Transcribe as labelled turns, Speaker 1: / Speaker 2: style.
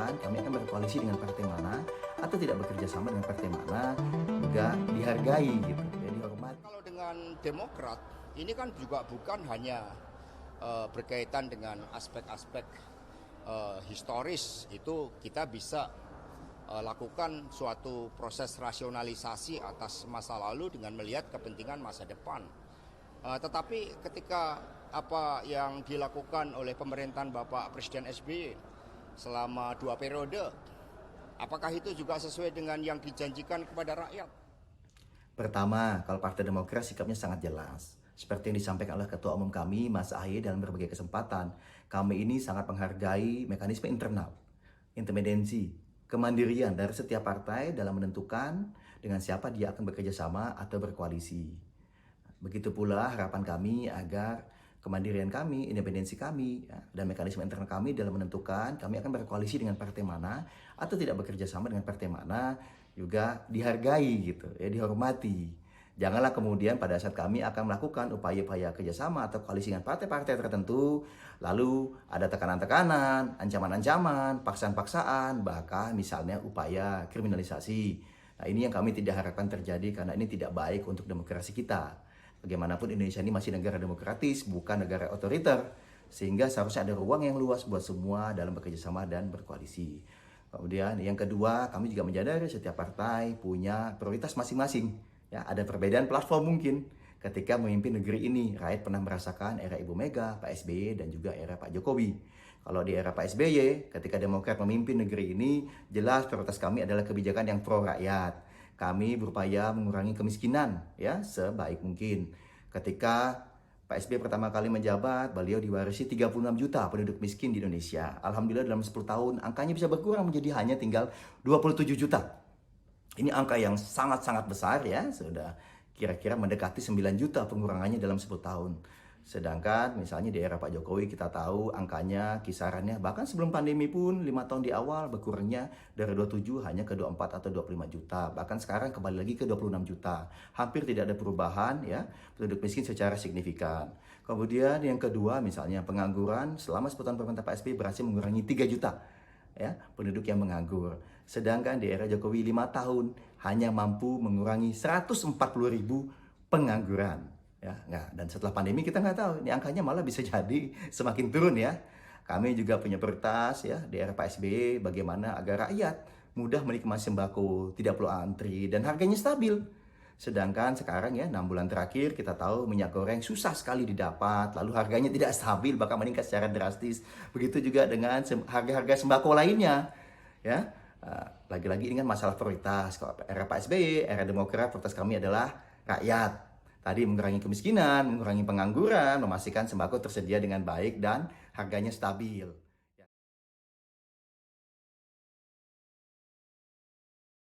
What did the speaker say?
Speaker 1: menentukan kami akan berkoalisi dengan partai mana atau tidak bekerja sama dengan partai mana juga dihargai gitu, ya dihormati.
Speaker 2: Kalau dengan Demokrat, ini kan juga bukan hanya berkaitan dengan aspek-aspek historis, itu kita bisa lakukan suatu proses rasionalisasi atas masa lalu dengan melihat kepentingan masa depan. Tetapi ketika apa yang dilakukan oleh pemerintahan Bapak Presiden SBY selama 2 periode, apakah itu juga sesuai dengan yang dijanjikan kepada rakyat?
Speaker 1: Pertama, kalau Partai Demokrat sikapnya sangat jelas. Seperti yang disampaikan oleh Ketua Umum kami, Mas Ahy, dalam berbagai kesempatan. Kami ini sangat menghargai mekanisme internal, independensi, kemandirian dari setiap partai dalam menentukan dengan siapa dia akan bekerja sama atau berkoalisi. Begitu pula harapan kami agar kemandirian kami, independensi kami, ya, dan mekanisme internal kami dalam menentukan kami akan berkoalisi dengan partai mana atau tidak bekerja sama dengan partai mana juga dihargai gitu, ya dihormati. Janganlah kemudian pada saat kami akan melakukan upaya-upaya kerjasama atau koalisi dengan partai-partai tertentu, lalu ada tekanan-tekanan, ancaman-ancaman, paksaan-paksaan, bahkan misalnya upaya kriminalisasi. Nah, ini yang kami tidak harapkan terjadi karena ini tidak baik untuk demokrasi kita. Bagaimanapun Indonesia ini masih negara demokratis, bukan negara otoriter, sehingga seharusnya ada ruang yang luas buat semua dalam bekerja sama dan berkoalisi. Kemudian yang kedua, kami juga menyadari setiap partai punya prioritas masing-masing. Ya, ada perbedaan platform mungkin ketika memimpin negeri ini. Rakyat pernah merasakan era Ibu Mega, Pak SBY, dan juga era Pak Jokowi. Kalau di era Pak SBY, ketika Demokrat memimpin negeri ini, jelas prioritas kami adalah kebijakan yang pro rakyat. Kami berupaya mengurangi kemiskinan ya sebaik mungkin. Ketika Pak SBY pertama kali menjabat, beliau diwarisi 36 juta penduduk miskin di Indonesia. Alhamdulillah dalam 10 tahun angkanya bisa berkurang menjadi hanya tinggal 27 juta. Ini angka yang sangat-sangat besar ya, sudah kira-kira mendekati 9 juta pengurangannya dalam 10 tahun. Sedangkan misalnya di era Pak Jokowi kita tahu angkanya kisarannya bahkan sebelum pandemi pun 5 tahun di awal berkurangnya dari 27 hanya ke 24 atau 25 juta. Bahkan sekarang kembali lagi ke 26 juta. Hampir tidak ada perubahan ya penduduk miskin secara signifikan. Kemudian yang kedua misalnya pengangguran selama 10 tahun pemerintah Pak SBY berhasil mengurangi 3 juta ya penduduk yang menganggur. Sedangkan di era Jokowi 5 tahun hanya mampu mengurangi 140.000 pengangguran. Ya, nggak. Dan setelah pandemi kita nggak tahu, ini angkanya malah bisa jadi semakin turun ya. Kami juga punya prioritas ya di era Pak SBY bagaimana agar rakyat mudah menikmati sembako, tidak perlu antri dan harganya stabil. Sedangkan sekarang ya 6 bulan terakhir kita tahu minyak goreng susah sekali didapat, lalu harganya tidak stabil bahkan meningkat secara drastis. Begitu juga dengan harga-harga sembako lainnya. Ya, lagi-lagi ini kan masalah prioritas. Kalau era Pak SBY, era Demokrat, prioritas kami adalah rakyat. Tadi mengurangi kemiskinan, mengurangi pengangguran, memastikan sembako tersedia dengan baik dan harganya stabil.